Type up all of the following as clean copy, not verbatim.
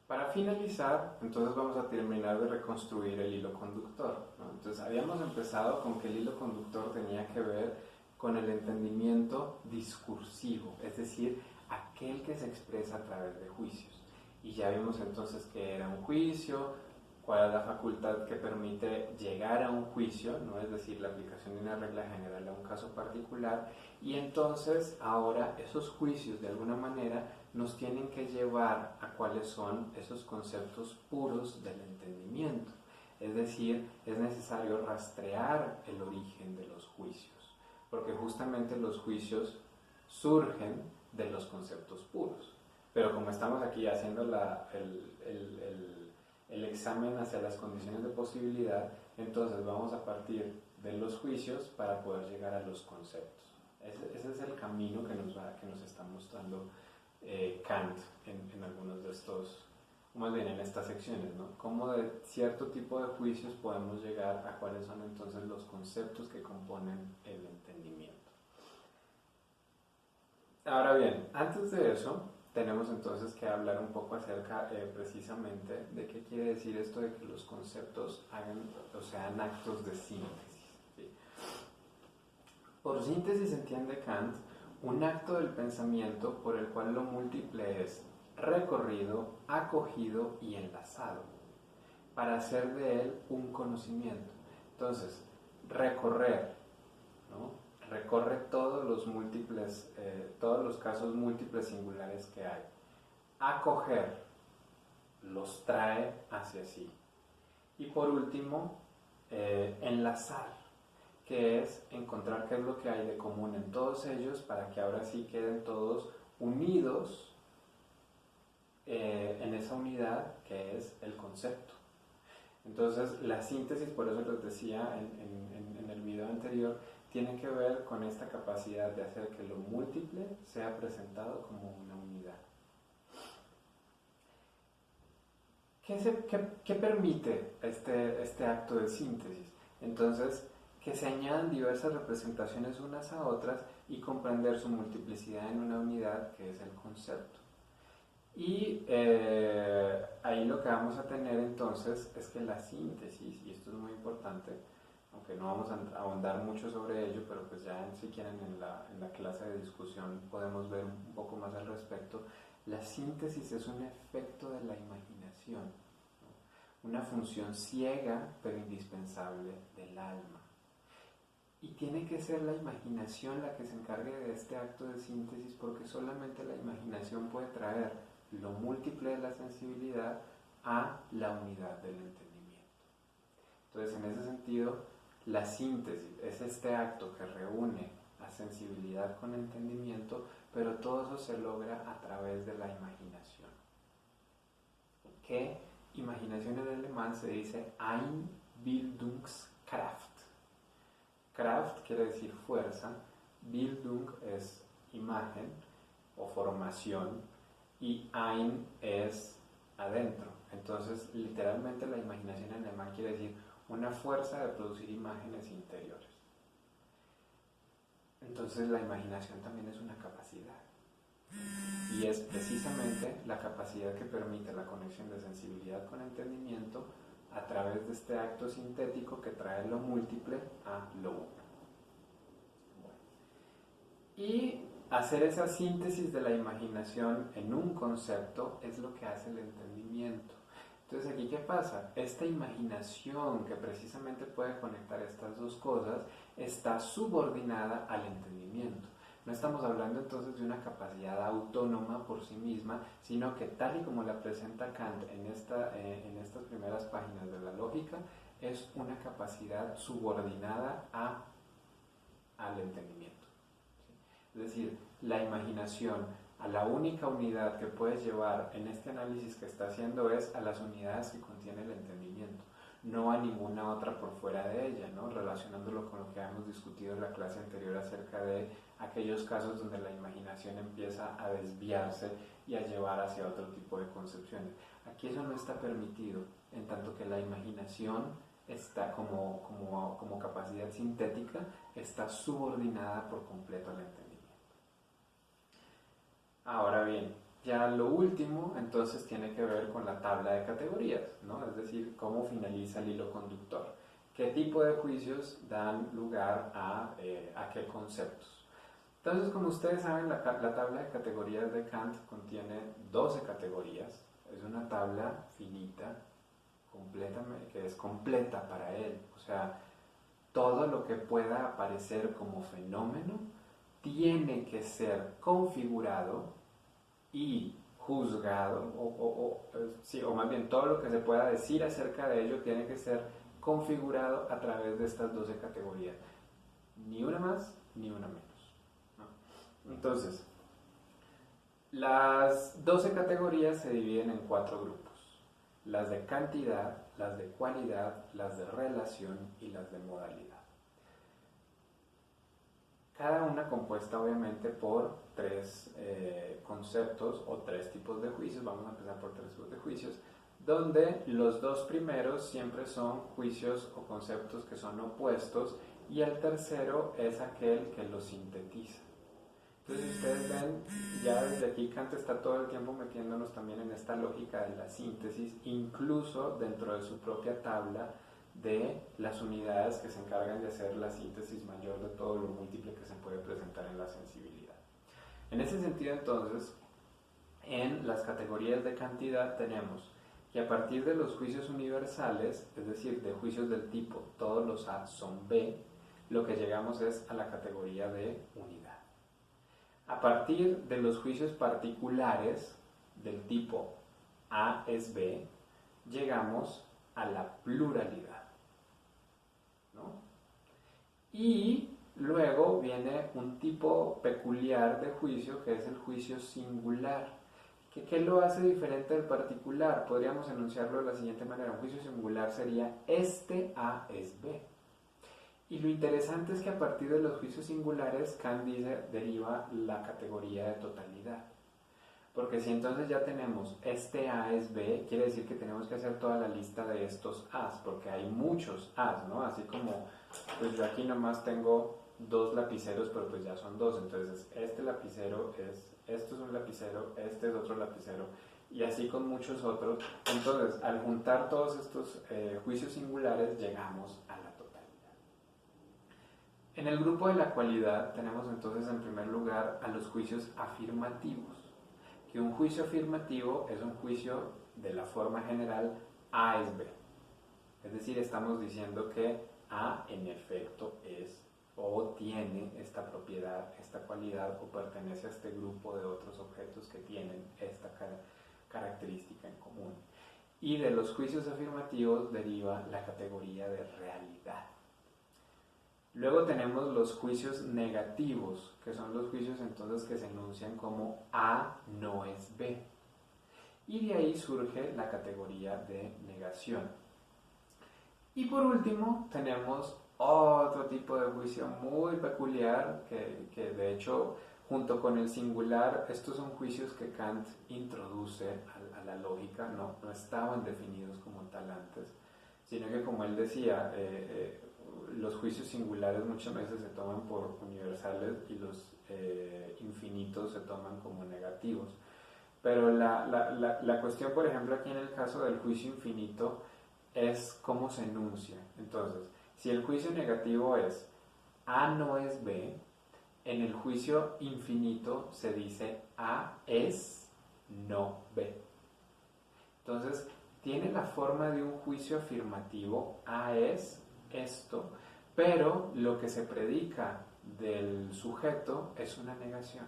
Para finalizar, entonces vamos a terminar de reconstruir el hilo conductor, ¿no? Entonces habíamos empezado con que el hilo conductor tenía que ver con el entendimiento discursivo, es decir, aquel que se expresa a través de juicios. Y ya vimos entonces que era un juicio, cuál es la facultad que permite llegar a un juicio, ¿no? Es decir, la aplicación de una regla general a un caso particular, y entonces ahora esos juicios de alguna manera nos tienen que llevar a cuáles son esos conceptos puros del entendimiento. Es decir, es necesario rastrear el origen de los juicios, porque justamente los juicios surgen de los conceptos puros. Pero como estamos aquí haciendo el examen hacia las condiciones de posibilidad, entonces vamos a partir de los juicios para poder llegar a los conceptos. Ese es el camino que nos está mostrando Kant en algunos de estos, más bien en estas secciones, ¿no? Cómo de cierto tipo de juicios podemos llegar a cuáles son entonces los conceptos que componen el entendimiento. Ahora bien, antes de eso, tenemos entonces que hablar un poco acerca precisamente de qué quiere decir esto de que los conceptos hagan o sean actos de síntesis, ¿sí? Por síntesis entiende Kant un acto del pensamiento por el cual lo múltiple es recorrido, acogido y enlazado, para hacer de él un conocimiento. Entonces, recorrer, ¿no? Recorre todos los casos múltiples singulares que hay. Acoger, los trae hacia sí. Y por último, enlazar, que es encontrar qué es lo que hay de común en todos ellos para que ahora sí queden todos unidos en esa unidad que es el concepto. Entonces, la síntesis, por eso les decía en el video anterior, tiene que ver con esta capacidad de hacer que lo múltiple sea presentado como una unidad. ¿Qué permite este acto de síntesis? Entonces, que se añadan diversas representaciones unas a otras y comprender su multiplicidad en una unidad que es el concepto. Y ahí lo que vamos a tener entonces es que la síntesis, y esto es muy importante, aunque no vamos a ahondar mucho sobre ello, pero pues ya si quieren en la clase de discusión podemos ver un poco más al respecto. La síntesis es un efecto de la imaginación, ¿no? Una función ciega pero indispensable del alma. Y tiene que ser la imaginación la que se encargue de este acto de síntesis, porque solamente la imaginación puede traer lo múltiple de la sensibilidad a la unidad del entendimiento. Entonces, en ese sentido, la síntesis es este acto que reúne a sensibilidad con entendimiento, pero todo eso se logra a través de la imaginación. ¿Qué imaginación en alemán se dice Einbildungskraft? Kraft quiere decir fuerza, Bildung es imagen o formación y Ein es adentro. Entonces, literalmente la imaginación en alemán quiere decir una fuerza de producir imágenes interiores. Entonces, la imaginación también es una capacidad. Y es precisamente la capacidad que permite la conexión de sensibilidad con entendimiento a través de este acto sintético que trae lo múltiple a lo uno. Bueno. Y hacer esa síntesis de la imaginación en un concepto es lo que hace el entendimiento. Entonces, aquí, ¿qué pasa? Esta imaginación que precisamente puede conectar estas dos cosas está subordinada al entendimiento. No estamos hablando entonces de una capacidad autónoma por sí misma, sino que tal y como la presenta Kant en estas primeras páginas de la lógica, es una capacidad subordinada al entendimiento. ¿Sí? Es decir, la imaginación a la única unidad que puedes llevar en este análisis que está haciendo es a las unidades que contiene el entendimiento, no a ninguna otra por fuera de ella, ¿no? Relacionándolo con lo que hemos discutido en la clase anterior acerca de aquellos casos donde la imaginación empieza a desviarse y a llevar hacia otro tipo de concepciones. Aquí eso no está permitido, en tanto que la imaginación está como capacidad sintética, está subordinada por completo al entendimiento. Ahora bien, Ya lo último, entonces, tiene que ver con la tabla de categorías, ¿no? Es decir, cómo finaliza el hilo conductor. ¿Qué tipo de juicios dan lugar a qué conceptos? Entonces, como ustedes saben, la tabla de categorías de Kant contiene 12 categorías. Es una tabla finita, que es completa para él. O sea, todo lo que pueda aparecer como fenómeno tiene que ser configurado y juzgado, o más bien todo lo que se pueda decir acerca de ello tiene que ser configurado a través de estas 12 categorías. Ni una más, ni una menos, ¿no? Entonces, las 12 categorías se dividen en 4 grupos: las de cantidad, las de cualidad, las de relación y las de modalidad. Cada una compuesta obviamente por 3 conceptos o 3 tipos de juicios. Vamos a empezar por 3 tipos de juicios, donde los 2 primeros siempre son juicios o conceptos que son opuestos, y el tercero es aquel que los sintetiza. Entonces, si ustedes ven, ya desde aquí Kant está todo el tiempo metiéndonos también en esta lógica de la síntesis, incluso dentro de su propia tabla de las unidades que se encargan de hacer la síntesis mayor de todo lo múltiple que se puede presentar en la sensibilidad. En ese sentido, entonces, en las categorías de cantidad tenemos que a partir de los juicios universales, es decir, de juicios del tipo todos los A son B, lo que llegamos es a la categoría de unidad. A partir de los juicios particulares del tipo A es B, llegamos a la pluralidad, ¿no? Y luego viene un tipo peculiar de juicio, que es el juicio singular. ¿Qué lo hace diferente del particular? Podríamos enunciarlo de la siguiente manera: un juicio singular sería este A es B. Y lo interesante es que a partir de los juicios singulares, Kant dice, deriva la categoría de totalidad. Porque si entonces ya tenemos este A es B, quiere decir que tenemos que hacer toda la lista de estos A's, porque hay muchos A's, ¿no? Así como, pues yo aquí nomás tengo 2 lapiceros, pero pues ya son 2. Entonces, este lapicero esto es un lapicero, este es otro lapicero, y así con muchos otros. Entonces, al juntar todos estos juicios singulares, llegamos a la totalidad. En el grupo de la cualidad tenemos entonces en primer lugar a los juicios afirmativos. Que un juicio afirmativo es un juicio de la forma general A es B. Es decir, estamos diciendo que A en efecto es o tiene esta propiedad, esta cualidad, o pertenece a este grupo de otros objetos que tienen esta característica en común. Y de los juicios afirmativos deriva la categoría de realidad. Luego tenemos los juicios negativos, que son los juicios entonces que se enuncian como A no es B. Y de ahí surge la categoría de negación. Y por último tenemos otro tipo de juicio muy peculiar, que de hecho junto con el singular, estos son juicios que Kant introduce a la lógica, no estaban definidos como tal antes, sino que, como él decía, los juicios singulares muchas veces se toman por universales y los infinitos se toman como negativos. Pero la cuestión, por ejemplo, aquí en el caso del juicio infinito, es cómo se enuncia. Entonces, si el juicio negativo es A no es B, en el juicio infinito se dice A es no B. Entonces, tiene la forma de un juicio afirmativo: A es esto, pero lo que se predica del sujeto es una negación.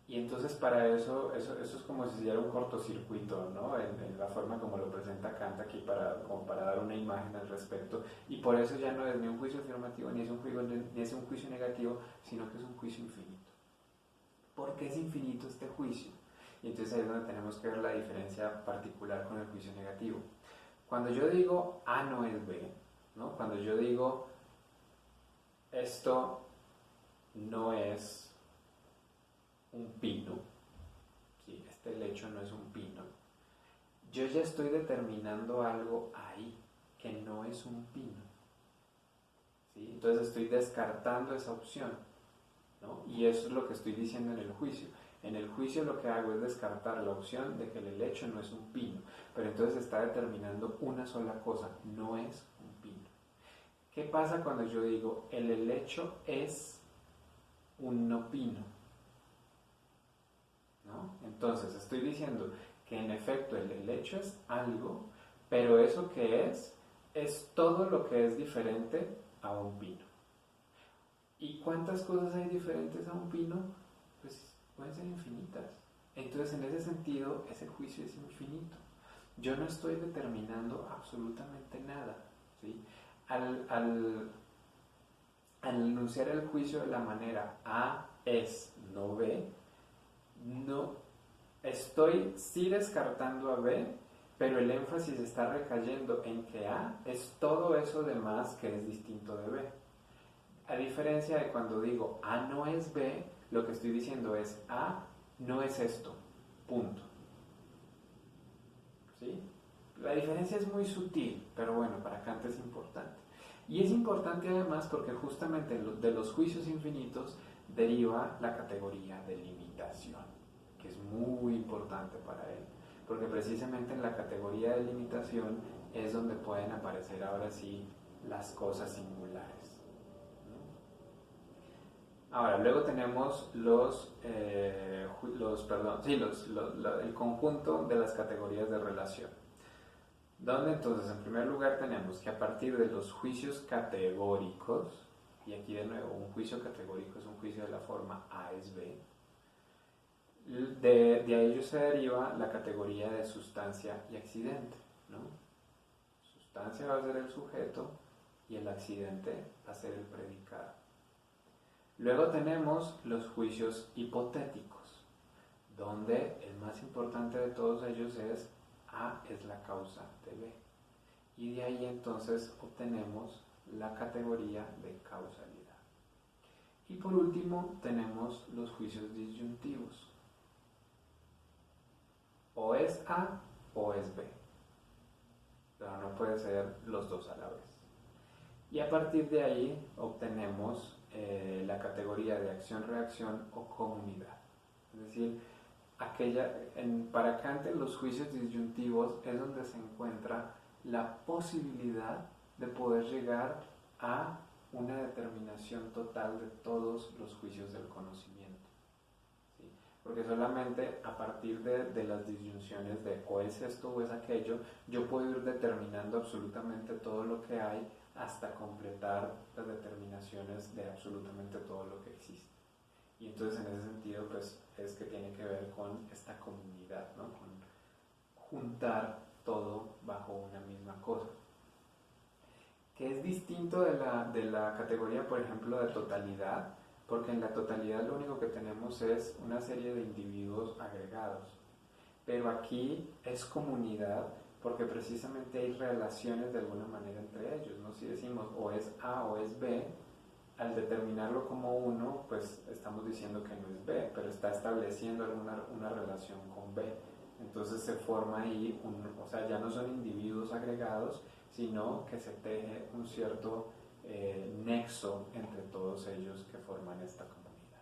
Y entonces para eso es como si se diera un cortocircuito, ¿no? En la forma como lo presenta Kant aquí, como para dar una imagen al respecto. Y por eso ya no es ni un juicio afirmativo ni es un juicio negativo, sino que es un juicio infinito. ¿Por qué es infinito este juicio? Y entonces ahí es donde tenemos que ver la diferencia particular con el juicio negativo. Cuando yo digo A no es B, ¿no? Cuando yo digo esto no es un pino, ¿sí? Este lecho no es un pino, yo ya estoy determinando algo ahí que no es un pino, ¿sí? Entonces estoy descartando esa opción, ¿no? Y eso es lo que estoy diciendo en el juicio. En el juicio lo que hago es descartar la opción de que el helecho no es un pino, pero entonces está determinando una sola cosa, no es un pino. ¿Qué pasa cuando yo digo el helecho es un no pino? ¿No? Entonces estoy diciendo que en efecto el helecho es algo, pero eso que es todo lo que es diferente a un pino. ¿Y cuántas cosas hay diferentes a un pino? Pues pueden ser infinitas. Entonces en ese sentido ese juicio es infinito. Yo no estoy determinando absolutamente nada, ¿sí? Al enunciar el juicio de la manera A es no B, no estoy sí descartando a B, pero el énfasis está recayendo en que A es todo eso de más que es distinto de B. A diferencia de cuando digo A no es B, lo que estoy diciendo es A no es esto, punto. ¿Sí? La diferencia es muy sutil, pero bueno, para Kant es importante. Y es importante además porque justamente de los juicios infinitos deriva la categoría de limitación, que es muy importante para él, porque precisamente en la categoría de limitación es donde pueden aparecer ahora sí las cosas singulares. Ahora, luego tenemos el conjunto de las categorías de relación. Donde entonces, en primer lugar, tenemos que a partir de los juicios categóricos, y aquí de nuevo, un juicio categórico es un juicio de la forma A es B, de ello se deriva la categoría de sustancia y accidente, ¿no? Sustancia va a ser el sujeto y el accidente va a ser el predicado. Luego tenemos los juicios hipotéticos, donde el más importante de todos ellos es A es la causa de B. Y de ahí entonces obtenemos la categoría de causalidad. Y por último tenemos los juicios disyuntivos. O es A o es B. Pero no puede ser los dos a la vez. Y a partir de ahí obtenemos la categoría de acción-reacción o comunidad. Es decir, para Kant en los juicios disyuntivos es donde se encuentra la posibilidad de poder llegar a una determinación total de todos los juicios del conocimiento. ¿Sí? Porque solamente a partir de las disyunciones de o es esto o es aquello, yo puedo ir determinando absolutamente todo lo que hay hasta completar las determinaciones de absolutamente todo lo que existe. Y entonces en ese sentido pues es que tiene que ver con esta comunidad, ¿no? Con juntar todo bajo una misma cosa. Que es distinto de la categoría, por ejemplo, de totalidad, porque en la totalidad lo único que tenemos es una serie de individuos agregados. Pero aquí es comunidad porque precisamente hay relaciones de alguna manera entre ellos, ¿no? Si decimos o es A o es B, al determinarlo como uno, pues estamos diciendo que no es B, pero está estableciendo una relación con B. Entonces se forma ahí, o sea, ya no son individuos agregados, sino que se teje un cierto nexo entre todos ellos que forman esta comunidad.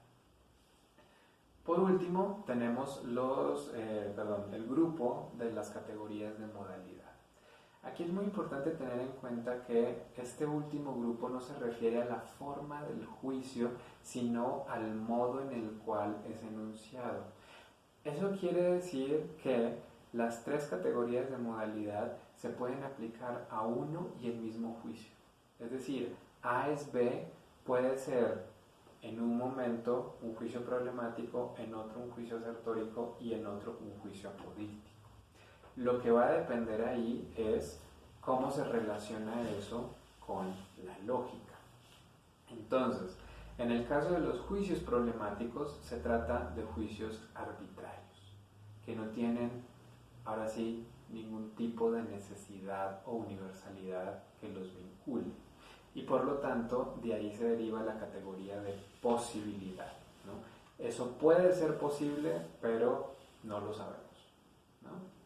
Por último, tenemos el grupo de las categorías de modalidad. Aquí es muy importante tener en cuenta que este último grupo no se refiere a la forma del juicio, sino al modo en el cual es enunciado. Eso quiere decir que las tres categorías de modalidad se pueden aplicar a uno y el mismo juicio. Es decir, A es B puede ser en un momento un juicio problemático, en otro un juicio asertórico y en otro un juicio apodíctico. Lo que va a depender ahí es cómo se relaciona eso con la lógica. Entonces, en el caso de los juicios problemáticos se trata de juicios arbitrarios, que no tienen, ahora sí, ningún tipo de necesidad o universalidad que los vincule. Y por lo tanto, de ahí se deriva la categoría de posibilidad, ¿no? Eso puede ser posible, pero no lo sabemos, ¿no?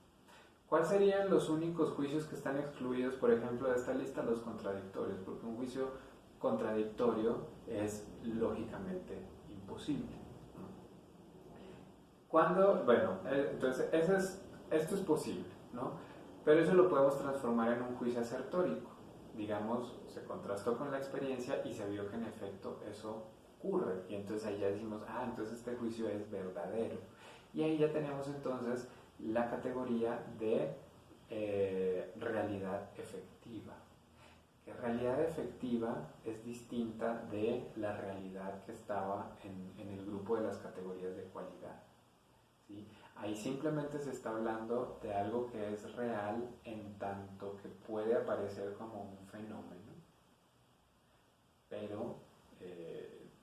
¿Cuáles serían los únicos juicios que están excluidos, por ejemplo, de esta lista? Los contradictorios, porque un juicio contradictorio es lógicamente imposible, ¿no? Bueno, entonces esto es posible, ¿no? Pero eso lo podemos transformar en un juicio asertórico. Digamos, se contrastó con la experiencia y se vio que en efecto eso ocurre. Y entonces ahí ya decimos, entonces este juicio es verdadero. Y ahí ya tenemos entonces la categoría de realidad efectiva. Que realidad efectiva es distinta de la realidad que estaba en el grupo de las categorías de cualidad. ¿Sí? Ahí simplemente se está hablando de algo que es real en tanto que puede aparecer como un fenómeno, pero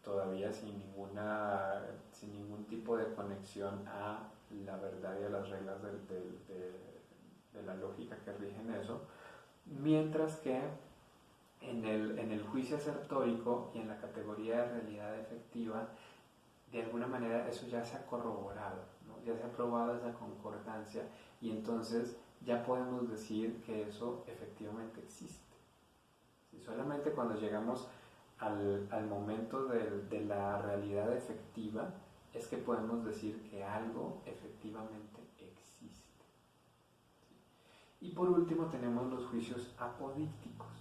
todavía sin ningún tipo de conexión a la verdad y a las reglas de la lógica que rigen eso, mientras que en el juicio asertórico y en la categoría de realidad efectiva, de alguna manera eso ya se ha corroborado, ¿no? Ya se ha probado esa concordancia y entonces ya podemos decir que eso efectivamente existe. ¿Sí? Solamente cuando llegamos al momento de la realidad efectiva es que podemos decir que algo efectivamente existe. ¿Sí? Y por último tenemos los juicios apodícticos,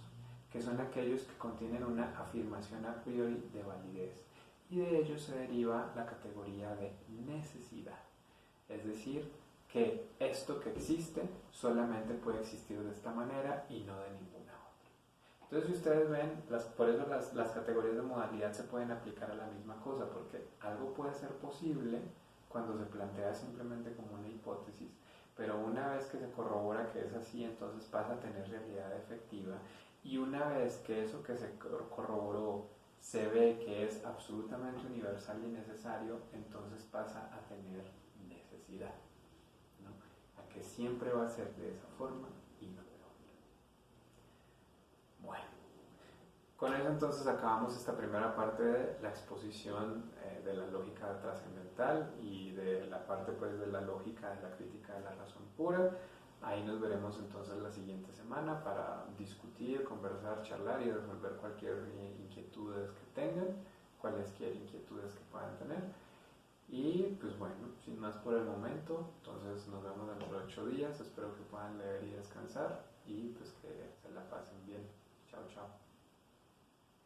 que son aquellos que contienen una afirmación a priori de validez. Y de ello se deriva la categoría de necesidad. Es decir, que esto que existe solamente puede existir de esta manera y no de ninguna otra. Entonces, si ustedes ven, por eso las categorías de modalidad se pueden aplicar a la misma cosa, porque algo puede ser posible cuando se plantea simplemente como una hipótesis, pero una vez que se corrobora que es así, entonces pasa a tener realidad efectiva, y una vez que eso que se corroboró se ve que es absolutamente universal y necesario, entonces pasa a tener necesidad, ¿no? A que siempre va a ser de esa forma y no de otra. Bueno, con eso entonces acabamos esta primera parte de la exposición de la lógica trascendental y de la parte pues de la lógica de la crítica de la razón pura. Ahí nos veremos entonces la siguiente semana para discutir, conversar, charlar y resolver cualquier inquietudes que tengan, cualesquier inquietudes que puedan tener. Y pues bueno, sin más por el momento, entonces nos vemos dentro de 8 días. Espero que puedan leer y descansar y pues que se la pasen bien. Chao, chao.